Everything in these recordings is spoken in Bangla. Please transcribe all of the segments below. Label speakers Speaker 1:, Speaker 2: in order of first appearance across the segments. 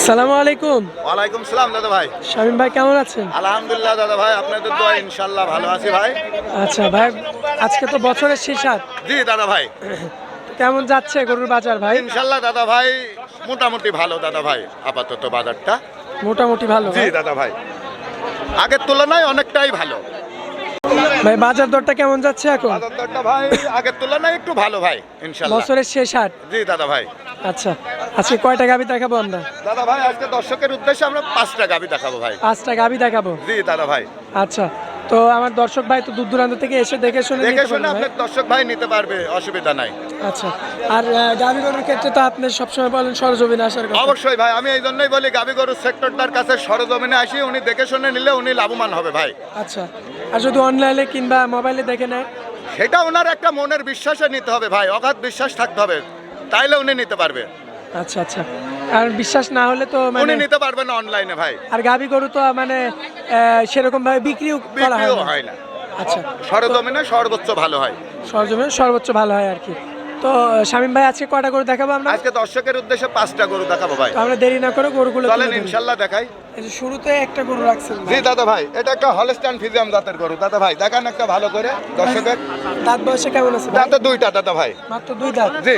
Speaker 1: সালামু আলাইকুম।
Speaker 2: ওয়ালাইকুম সালাম দাদা ভাই।
Speaker 1: শামীম ভাই কেমন আছেন?
Speaker 2: আলহামদুলিল্লাহ দাদা ভাই, আপনাদের দোয়া ইনশাআল্লাহ ভালো আছি ভাই।
Speaker 1: আচ্ছা ভাই, আজকে তো বছরের শেষ হাট,
Speaker 2: জি দাদা ভাই,
Speaker 1: কেমন যাচ্ছে গরুর বাজার ভাই?
Speaker 2: ইনশাআল্লাহ দাদা ভাই মোটামুটি ভালো দাদা ভাই, আপাতত বাজারটা
Speaker 1: মোটামুটি ভালো
Speaker 2: জি
Speaker 1: ভাই?
Speaker 2: দাদা ভাই, আগের তুলনায় অনেকটাই ভালো।
Speaker 1: ভাই বাজার দরটা কেমন যাচ্ছে এখন?
Speaker 2: বাজার দরটা ভাই আগের তুলনায় একটু ভালো ভাই ইনশাআল্লাহ।
Speaker 1: বছরের শেষ হাট,
Speaker 2: জি দাদা ভাই।
Speaker 1: আচ্ছা আজকে কয়টা গাভি দেখাবো আমরা?
Speaker 2: দাদা ভাই আজকে দর্শকের উদ্দেশ্যে আমরা 5টা গাভি দেখাবো ভাই।
Speaker 1: 5টা গাভি দেখাবো?
Speaker 2: জি দাদা ভাই।
Speaker 1: আচ্ছা, তো আমার দর্শক ভাই তো দূর দূরান্ত থেকে এসে দেখে শুনে
Speaker 2: দেখে
Speaker 1: নিতে
Speaker 2: শুনে
Speaker 1: পারবে
Speaker 2: আপনার
Speaker 1: ভাই?
Speaker 2: দর্শক ভাই নিতে পারবে, অসুবিধা নাই।
Speaker 1: আচ্ছা, আর গাভি গরুর ক্ষেত্রে তো আপনি সবসময় বলেন সরজমিনে আসার কথা।
Speaker 2: অবশ্যই ভাই, আমি এই জন্যই বলি গাভি গরুর সেক্টরটার কাছে সরজমিনে আসি, উনি দেখে শুনে নিলে উনি লাভবান হবে ভাই।
Speaker 1: আচ্ছা, আর যদি অনলাইনে কিংবা মোবাইলে দেখে নেয়?
Speaker 2: সেটা ওনার একটা মনের বিশ্বাসে নিতে হবে ভাই, অগাধ বিশ্বাস থাকতে হবে, তাইলে উনি নিতে পারবে।
Speaker 1: আচ্ছা আচ্ছা, আর বিশ্বাস না হলে তো
Speaker 2: উনি
Speaker 1: মানে
Speaker 2: নিতে পারবে না অনলাইনে ভাই।
Speaker 1: আর গাভি গরু তো মানে সেরকম ভাবে বিক্রিও করা হয়
Speaker 2: বিক্রিও
Speaker 1: না।
Speaker 2: হয় না,
Speaker 1: আচ্ছা,
Speaker 2: সরজমিনে সর্বোচ্চ ভালো হয়।
Speaker 1: সরজমিনে সর্বোচ্চ ভালো হয় আর কি। তো শামীম ভাই আজকে কয়টা করে দেখাবো আমরা?
Speaker 2: আজকে দর্শকের উদ্দেশ্যে 5টা গরু দেখাবো ভাই।
Speaker 1: তো আমরা দেরি না করে গরুগুলো
Speaker 2: চলেন
Speaker 1: তুলে ধরি।
Speaker 2: ইনশাল্লাহ দেখাই।
Speaker 1: এই যে শুরুতে একটা গরু রাখছেন
Speaker 2: জি
Speaker 1: ভাই।
Speaker 2: দাদা ভাই, এটা একটা হলস্টাইন ফ্রিজিয়ান জাতের গরু দাদা ভাই, দেখান একটা ভালো করে দর্শকের।
Speaker 1: দাঁত বয়সে কেমন আছে ভাই?
Speaker 2: দাঁতে 2টা দাদা ভাই।
Speaker 1: মাত্র 2 দাঁত?
Speaker 2: জি,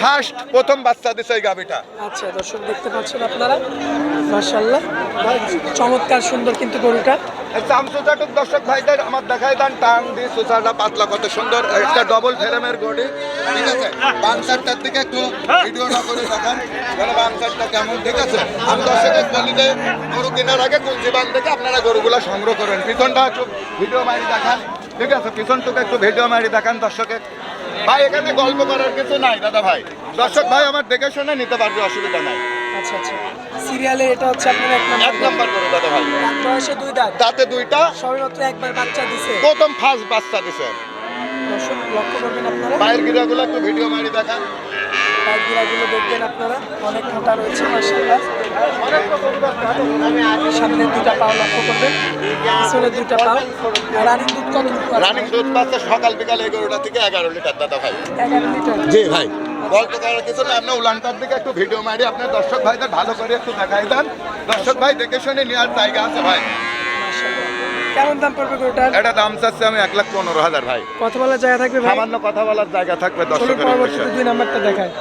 Speaker 2: ফার্স্ট প্রথম বাচ্চা দিছে এই গাভিটা।
Speaker 1: আচ্ছা দর্শক দেখতে পাচ্ছেন আপনারা, মাশাআল্লাহ চমৎকার সুন্দর কিন্তু গরুটা।
Speaker 2: চামচুচাটুক দর্শক ভাইদের আমার দেখাই দেন, টান দিয়ে সুচাটা পাতলা কত সুন্দর, একটা ডবল ফ্রেমের গড়ি, ঠিক আছে। বানসারটার দিকে একটু ভিডিও না করে দেখান, মানে বানসারটা কেমন, ঠিক আছে। আমি দর্শকের বলি যে গরু কেনার আগে কুঞ্চি বান থেকে আপনারা গরুগুলো সংগ্রহ করেন। পিছনটা একটু ভিডিও মারি দেখান, ঠিক আছে। পিছনটুকু একটু ভিডিও মারি দেখান দর্শকের ভাই। এখানে গল্প করার কিছু নাই দাদা ভাই, দর্শক ভাই আমার দেখে শুনে নিতে পারবে, অসুবিধা নাই।
Speaker 1: আচ্ছা আচ্ছা, সিরিয়ালে এটা হচ্ছে আপনার এক
Speaker 2: এক নাম্বার গরু দাদা ভাই,
Speaker 1: দাঁত বয়সে 2 দাঁত,
Speaker 2: দাঁতে 2টা,
Speaker 1: সবেমাত্র একবার বাচ্চা দিছে।
Speaker 2: প্রথম ফার্স্ট বাচ্চা দিছে।
Speaker 1: দর্শক লক্ষ্য করবেন আপনারা,
Speaker 2: পায়ের গিরাগুলো একটু ভিডিও মারি দেখান।
Speaker 1: পায়ের গিরাগুলো দেখবেন আপনারা, অনেক মোটা রয়েছে মাশাআল্লাহ। সামনের 2টা পাও লক্ষ্য করবেন, পিছনের 2টা পাও। রানিং দুধ কতটুকু আছে?
Speaker 2: রানিং দুধ পাচ্ছে সকাল বিকাল এই গরুটা থেকে 11 লিটার দাদা ভাই।
Speaker 1: 11 লিটার?
Speaker 2: জি ভাই, গল্প করার কিছু না, আপনি উলানটার দিকে একটু ভিডিও মারি আপনার দর্শক ভাইদের ভালো করে একটু দেখাই দেন। দর্শক ভাই দেখে শুনে নেওয়ার জায়গা আছে ভাই।
Speaker 1: মাশাআল্লাহ। কেমন দাম পড়বে গরুটার?
Speaker 2: এটা দাম চাচ্ছে আমি 1,15,000 ভাই।
Speaker 1: কত বলার জায়গা থাকবে ভাই?
Speaker 2: সামান্য কথা বলার জায়গা থাকবে
Speaker 1: চলুন
Speaker 2: দর্শকের
Speaker 1: পরবর্তীতে
Speaker 2: উদ্দেশ্যে।
Speaker 1: 2 নাম্বারটা দেখায়।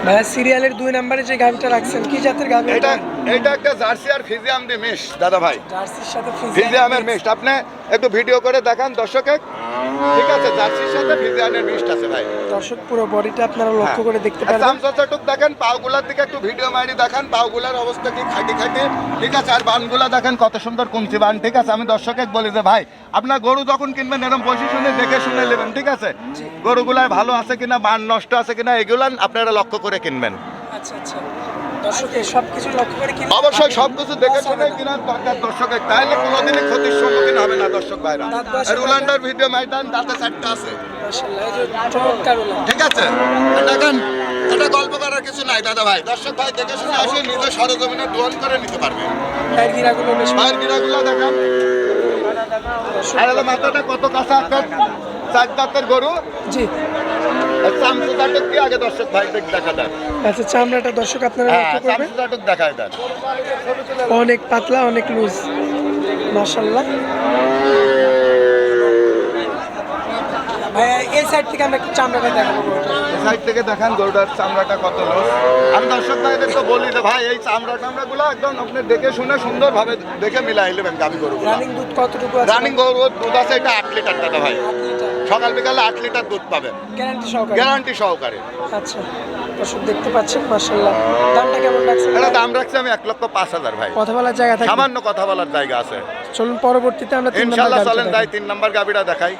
Speaker 1: ভাইয়া সিরিয়ালের 2 নাম্বারে যে গাভিটা রাখছেন কি জাতের গাভি?
Speaker 2: এটা এটা একটা জার্সি আর ফিজিয়াম দিয়ে মিক্স দাদা ভাই,
Speaker 1: জার্সির সাথে
Speaker 2: ফিজিয়ামের মিক্স। আপনি একটু ভিডিও করে দেখান দর্শকের, ঠিক আছে। জার্সির সাথে ফিজিয়ামের মিক্স আছে ভাই।
Speaker 1: দর্শক পুরো বডিটা আপনারা লক্ষ্য করে দেখতে পারবেন।
Speaker 2: চামচাটুক দেখেন, পাগুলার দিকে একটু ভিডিও মারি দেখান, পাগুলার অবস্থা কি খাটি খাটি, ঠিক আছে। আর বানগুলা দেখেন কত সুন্দর কুঞ্চি বান, ঠিক আছে। আমি দর্শকে বলি যে ভাই আপনার গরু যখন কিনবেন এরকম পজিশনে দেখে শুনে নেবেন, ঠিক আছে। গরুগুলায় ভালো আছে কিনা, বান নষ্ট আছে কিনা, এগুলা আপনারা লক্ষ্য করে কিনবেন।
Speaker 1: আচ্ছা আচ্ছা, দর্শক এই সবকিছু লক্ষ্য করে কিনলে
Speaker 2: অবশ্যই সবকিছু দেখে শুনে কেনার দরকার দর্শকের, তাহলে কোনোদিনই ক্ষতির সম্মুখীন হবে না দর্শক ভাইরা। আর উলান্ডার ভিডিও মাইটান দাঁতে 4টা আছে,
Speaker 1: মাশাআল্লাহ, এই যে চমৎকার হলো।
Speaker 2: ঠিক আছে। দেখেন এটা গল্প করার কিছু নাই দাদা ভাই, দর্শক ভাই দেখে শুনে আসে নিজে সরজমিনে দোয়ান করে নিতে পারবে।
Speaker 1: পায়ের গিরাগুলো বেশ
Speaker 2: পায়ের গিরাগুলো দেখেন,
Speaker 1: দর্শক।
Speaker 2: আর হলো মাথাটা কত কাঁচা, একটা 4 দাঁতের গরু।
Speaker 1: জি,
Speaker 2: চামচুচাটুক কি আগে দর্শক ভাই দেখা দেন।
Speaker 1: আচ্ছা চামড়াটা দর্শক আপনারা
Speaker 2: হ্যাঁ,
Speaker 1: লক্ষ্য করবেন,
Speaker 2: চামচুচাটুক দেখায় দেন।
Speaker 1: অনেক পাতলা অনেক লুজ মাশাআল্লাহ। ভাইয়া এই সাইড থেকে আমরা একটু চামড়াটা দেখাবো গরুটা।
Speaker 2: সাইড থেকে দেখান গরুটার চামড়াটা কত লোক। আমি দর্শক ভাইদের তো বলি যে ভাই এই চামড়া টামড়াগুলো একদম আপনি দেখে শুনে সুন্দরভাবে দেখে মিলাই নেবেন গাভী গরুগুলো।
Speaker 1: রানিং দুধ কতটুকু আছে?
Speaker 2: রানিং গরু দুধ আছে এটা 8 লিটার দাদা ভাই,
Speaker 1: 8 লিটার
Speaker 2: সকাল বিকালে 8 লিটার দুধ পাবেন
Speaker 1: গ্যারান্টি সহকারে?
Speaker 2: গ্যারান্টি সহকারে।
Speaker 1: আচ্ছা দর্শক দেখতে পাচ্ছেন মাশাআল্লাহ। দামটা কেমন রাখছেন?
Speaker 2: এটা দাম রাখছি আমি 1,05,000 ভাই।
Speaker 1: কথা বলার জায়গা থাকে?
Speaker 2: সামান্য কথা বলার জায়গা আছে,
Speaker 1: চলুন পরবর্তীতে আমরা 3
Speaker 2: ইনশাআল্লাহ
Speaker 1: নাম্বার
Speaker 2: চলেন তাই 3 নাম্বার গাভীটা দেখাই।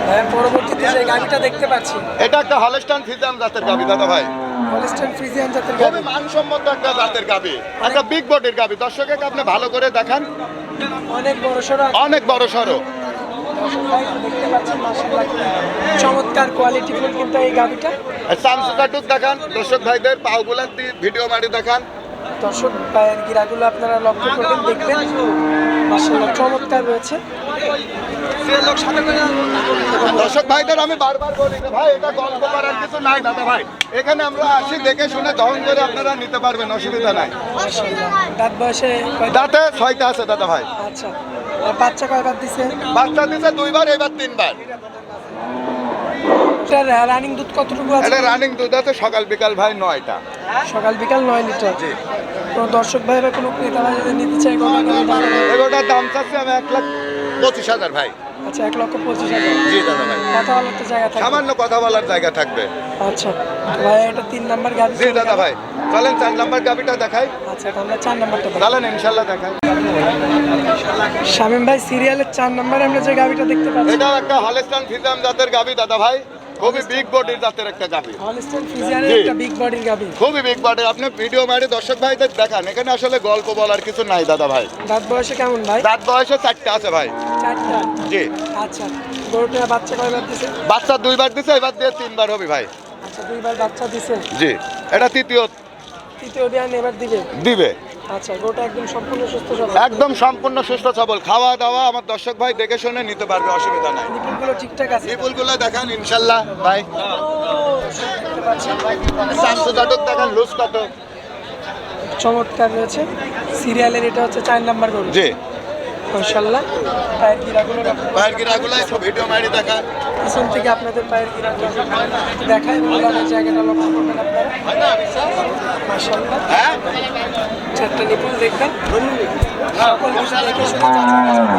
Speaker 1: ভাইয়া পরবর্তীতে যে গাড়িটা দেখতে পাচ্ছি
Speaker 2: এটা একটা হলস্টাইন ফ্রিজিয়ান জাতের গাভী দাদা ভাই,
Speaker 1: হলস্টাইন ফ্রিজিয়ান জাতের
Speaker 2: খুবই
Speaker 1: গাড়ি,
Speaker 2: মানসম্মত একটা জাতের গাভী, একটা বিগ বডির গাভী। দর্শকে আপনি ভালো করে দেখান,
Speaker 1: অনেক বড় সড়ো,
Speaker 2: অনেক বড় সড়ো।
Speaker 1: দেখতে পাচ্ছেন মাশাআল্লাহ চমৎকার কোয়ালিটি ফুল কিন্তু এই গাড়িটা।
Speaker 2: চামচুচাটুক দেখান দর্শক ভাইদের, পাগুলার দিয়ে ভিডিও মারি দেখান।
Speaker 1: দর্শক পায়ের গিরাগুলো আপনারা লক্ষ্য করবেন, দেখবেন মাশাআল্লাহ চমৎকার রয়েছে।
Speaker 2: দর্শক ভাইদের আমি বারবার বলি যে ভাই এটা গল্প করার কিছু নাই দাদা ভাই, এখানে আমরা আসি দেখে শুনে দহন করে আপনারা নিতে পারবেন, অসুবিধা নাই।
Speaker 1: মাশাআল্লাহ। দাঁত বয়সে কয়টা?
Speaker 2: দাঁতে 6টা আছে দাদা ভাই।
Speaker 1: আচ্ছা, আর বাচ্চা কয়বার দিছে?
Speaker 2: বাচ্চা দিছে 2বার, এবার 3বার।
Speaker 1: এটার রানিং দুধ কতটুকু আছে?
Speaker 2: এটা রানিং দুধ আছে সকাল বিকাল ভাই 9টা।
Speaker 1: সকাল বিকাল 9 লিটার।
Speaker 2: জি।
Speaker 1: কোনো দর্শক ভাইরা কোনো ক্রেতা ভাই যদি নিতে চায় কত টাকা দাম?
Speaker 2: এগুলোটার দাম চাচ্ছি আমি 1,25,000 ভাই।
Speaker 1: আচ্ছা, 1,25,000।
Speaker 2: জি দাদা ভাই,
Speaker 1: কথা বলার তো জায়গা থাকে।
Speaker 2: সামান্য কথা বলার জায়গা থাকবে।
Speaker 1: আচ্ছা ভাই, এটা 3 নাম্বার গাড়ি।
Speaker 2: জি দাদা ভাই, চলেন 4 নাম্বার গাবিটা দেখাই।
Speaker 1: আচ্ছা, আমরা 4 নাম্বারটা দেখাই।
Speaker 2: চলেন ইনশাল্লাহ দেখাই।
Speaker 1: শামীম ভাই, সিরিয়ালের 4 নাম্বারে আমরা যে গাড়িটা দেখতে পাচ্ছি,
Speaker 2: এটাও একটা হলস্টাইন ফ্রিজিয়ান জাতের গাবি দাদা ভাই, খুবই বিগ বডির জাতের একটা গাবি,
Speaker 1: হলস্টাইন ফ্রিজিয়ানের
Speaker 2: জি।
Speaker 1: একটা বিগ বডির গাড়ি।
Speaker 2: খুবই বিগ বডির। আপনি ভিডিও মারি দর্শক ভাইদের দেখান, এখানে আসলে গল্প বলার কিছু নাই দাদা ভাই।
Speaker 1: দাঁত বয়সে কেমন ভাই?
Speaker 2: দাঁত বয়সে 4টা আছে ভাই।
Speaker 1: 4টা।
Speaker 2: জি।
Speaker 1: আচ্ছা, গরুটা বাচ্চা কয়বার দিছে?
Speaker 2: বাচ্চা 2বার দিছে, এবার দিয়ে 3বার হবে ভাই।
Speaker 1: আচ্ছা, 2বার বাচ্চা দিছে।
Speaker 2: জি, এটা তৃতীয়
Speaker 1: বিয়ান এবার দিবে।
Speaker 2: দিবে।
Speaker 1: আচ্ছা, গরুটা একদম সম্পূর্ণ সুস্থ সবল।
Speaker 2: একদম সম্পূর্ণ সুস্থ সবল, খাওয়া দাওয়া আমার দর্শক ভাই দেখে শুনে নিতে পারবে, অসুবিধা নাই।
Speaker 1: নিপুলগুলো ঠিকঠাক আছে।
Speaker 2: নিপুলগুলো দেখান ইনশাল্লাহ ভাই।
Speaker 1: দেখতে পাচ্ছি।
Speaker 2: সামসু জাটক দেখান, লুজ কত।
Speaker 1: চমৎকার রয়েছে। সিরিয়ালের এটা হচ্ছে 4 নাম্বার গরু।
Speaker 2: জি।
Speaker 1: মাশাআল্লাহ। পায়ের গিরাগুলো
Speaker 2: ভাইয়ের গিরাগুলো একটু ভিডিও মারি দেখান।
Speaker 1: পিছন থেকে আপনাদের পায়ের গিরাগুলো দেখায়, মূলানের জায়গাটা লক্ষ্য করবেন আপনারা। মাশাআল্লাহ।
Speaker 2: হ্যাঁ,
Speaker 1: 4টা নিপুল দেখবেন। সকল কিছু দেখে শুনে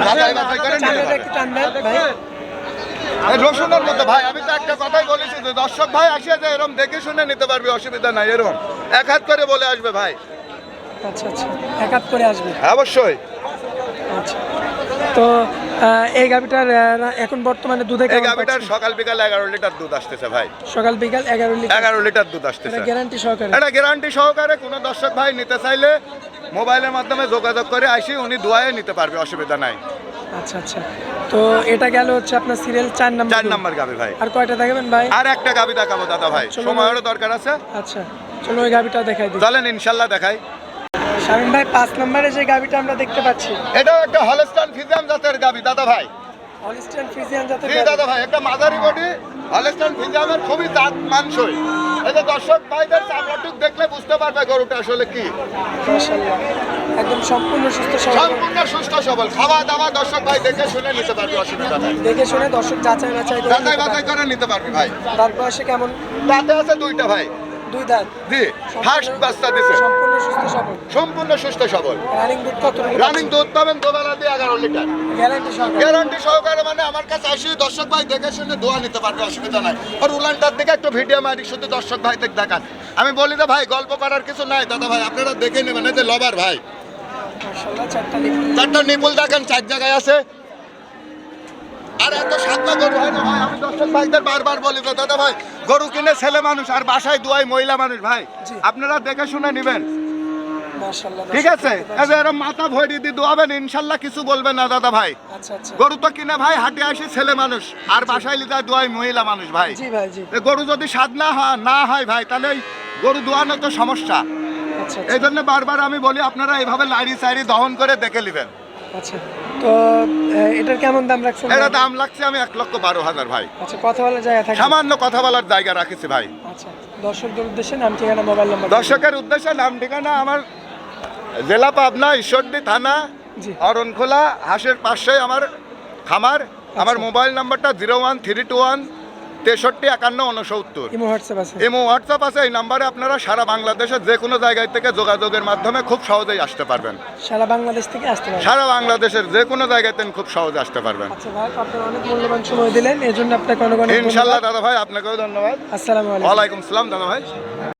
Speaker 2: যাচাই বাছাই করে নিতে
Speaker 1: চামড়াটা
Speaker 2: পারবে।
Speaker 1: একটু টানবেন ভাই।
Speaker 2: এই রসুনের মধ্যে ভাই আমি তো একটা কথাই বলেছি যে দর্শক ভাই আসিয়া যে এরকম দেখে শুনে নিতে পারবে, অসুবিধা নাই। এরকম এক হাত করে বলে আসবে ভাই।
Speaker 1: আচ্ছা আচ্ছা, এক হাত করে আসবে।
Speaker 2: অবশ্যই।
Speaker 1: আচ্ছা, তো এই গাভিটার এখন বর্তমানে দুধে
Speaker 2: এই
Speaker 1: কেমন
Speaker 2: গাভিটার
Speaker 1: পাচ্ছেন?
Speaker 2: সকাল বিকাল 11 লিটার দুধ আসতেছে ভাই।
Speaker 1: সকাল বিকাল 11 লিটার।
Speaker 2: 11 লিটার দুধ আসতেছে।
Speaker 1: এটা গ্যারান্টি সহকারে।
Speaker 2: এটা গ্যারান্টি সহকারে। কোনো দর্শক ভাই নিতে চাইলে মোবাইলের মাধ্যমে যোগাযোগ করে আসি, উনি দোয়ায় নিতে পারবে, অসুবিধা নাই।
Speaker 1: আচ্ছা আচ্ছা, তো এটা গেল হচ্ছে আপনার সিরিয়াল 4 নাম্বার।
Speaker 2: 4 নাম্বার গাভি ভাই।
Speaker 1: আর কয়টা দেখাবেন ভাই?
Speaker 2: আর একটা গাভি দেখাবো দাদা ভাই,
Speaker 1: চলো
Speaker 2: সময়েরও দরকার আছে।
Speaker 1: আচ্ছা, চলো ওই গাভিটা দেখাই দিই।
Speaker 2: চলেন ইনশাল্লাহ দেখাই।
Speaker 1: শামীম ভাই, 5 নম্বরে যে গাভিটা আমরা দেখতে পাচ্ছি,
Speaker 2: এটাও একটা হলস্টাইন ফ্রিজিয়ান জাতের গাভি দাদা ভাই।
Speaker 1: হলস্টাইন ফ্রিজিয়ান জাতের
Speaker 2: জি
Speaker 1: গাভি।
Speaker 2: দাদা ভাই, একটা মাঝারি বডি হলস্টাইন ফ্রিজিয়ানের, খুবই জাত মানসই। এই যে দর্শক ভাইদের চামড়াটুক দেখলে বুঝতে পারবে গরুটা আসলে কি।
Speaker 1: মাশাআল্লাহ, একদম সম্পূর্ণ সুস্থ সবল।
Speaker 2: সম্পূর্ণ সুস্থ সবল, খাওয়া দাওয়া দর্শক ভাই দেখে শুনে নিতে পারবে, অসুবিধা নাই।
Speaker 1: দেখে শুনে দর্শক যাচাই বাছাই করে
Speaker 2: যাচাই
Speaker 1: নিতে
Speaker 2: বাছাই
Speaker 1: পারবে।
Speaker 2: করে নিতে পারবি ভাই।
Speaker 1: দাঁত বয়সে কেমন?
Speaker 2: দাঁতে আছে 2টা ভাই।
Speaker 1: 2 দাঁত।
Speaker 2: জি, ফার্স্ট বাচ্চা দিছে।
Speaker 1: সম্পূর্ণ সুস্থ সবল।
Speaker 2: সম্পূর্ণ সুস্থ সবল।
Speaker 1: রানিং দুধ কত?
Speaker 2: রানিং দুধ পাবেন দুবেলা দিয়ে 11 লিটার।
Speaker 1: গ্যারান্টি সহকারে।
Speaker 2: গ্যারান্টি সহকারে, মানে আমার কাছে আসি দর্শক ভাই দেখে শুনে দোয়া নিতে পারবে, অসুবিধা নাই। আর উলানটার দিকে একটু ভিডিও মারি, শুধু দর্শক ভাই দেখান। আমি বলি যে ভাই গল্প করার কিছু নাই দাদা ভাই, আপনারা দেখে নেবেন। এই যে লবার ভাই,
Speaker 1: মাশাআল্লাহ, 4টা নিপুল।
Speaker 2: 4টা নিপুল দেখেন, 4 জায়গায় আছে। আর এত সাতটা গরু হয় না ভাই, আমি দর্শক ভাইদের বারবার বলি যে দাদা ভাই গরু কিনে ছেলে মানুষ আর বাসায় দুয়াই মহিলা মানুষ ভাই,
Speaker 1: জি।
Speaker 2: আপনারা দেখে শুনে নেবেন।
Speaker 1: মাশাআল্লাহ,
Speaker 2: ঠিক আছে, এই যে এরকম মাথা ভরি দিয়ে দোয়াবেন, ইনশাল্লাহ কিছু বলবেন না দাদা ভাই।
Speaker 1: আচ্ছা আচ্ছা,
Speaker 2: গরু তো কিনে ভাই হাটে আসি ছেলে মানুষ, আর বাসায় লিদা দোয়াই মহিলা মানুষ ভাই।
Speaker 1: জি ভাই, জি।
Speaker 2: এ গরু যদি স্বাদ না হয় ভাই, তাহলে এই গরু দোয়ানো তো সমস্যা।
Speaker 1: আচ্ছা
Speaker 2: এই জন্য বারবার আমি বলি আপনারা এইভাবে লাড়ি চাড়ি দহন করে দেখে নেবেন।
Speaker 1: আচ্ছা, তো এটার কেমন দাম রাখছেন?
Speaker 2: এটা দাম লাগছে আমি 1,12,000 ভাই।
Speaker 1: আচ্ছা, কথা বলার জায়গা থাকে।
Speaker 2: সামান্য কথা বলার জায়গা রাখিছি ভাই।
Speaker 1: আচ্ছা, দর্শকদের উদ্দেশ্যে নাম ঠিকানা মোবাইল নাম্বার।
Speaker 2: দর্শকের উদ্দেশ্যে নাম ঠিকানা আমার জেলা পাবনা, ঈশ্বরদী থানা,
Speaker 1: জি।
Speaker 2: অরণখোলা, হাঁসের পাশে আমার খামার। আমার মোবাইল নাম্বারটা 01321 635169।
Speaker 1: ইমো হোয়াটসঅ্যাপ আছে।
Speaker 2: এমো হোয়াটসঅ্যাপ আছে, এই নাম্বারে আপনারা সারা বাংলাদেশের যে কোনো জায়গায় থেকে যোগাযোগের মাধ্যমে খুব সহজেই আসতে পারবেন।
Speaker 1: সারা বাংলাদেশ থেকে আসতে পারবেন।
Speaker 2: সারা বাংলাদেশের যে কোনো জায়গায় থেকে খুব সহজে আসতে পারবেন।
Speaker 1: আচ্ছা ভাই, আপনারা অনেক মূল্যবান সময় দিলেন, এর জন্য আপনাকে অনেক অনেক
Speaker 2: ইনশাল্লাহ
Speaker 1: ধন্যবাদ।
Speaker 2: দাদা ভাই, আপনাকেও ধন্যবাদ।
Speaker 1: আসসালামু আলাইকুম।
Speaker 2: ওয়ালাইকুম আসসালাম দাদা ভাই।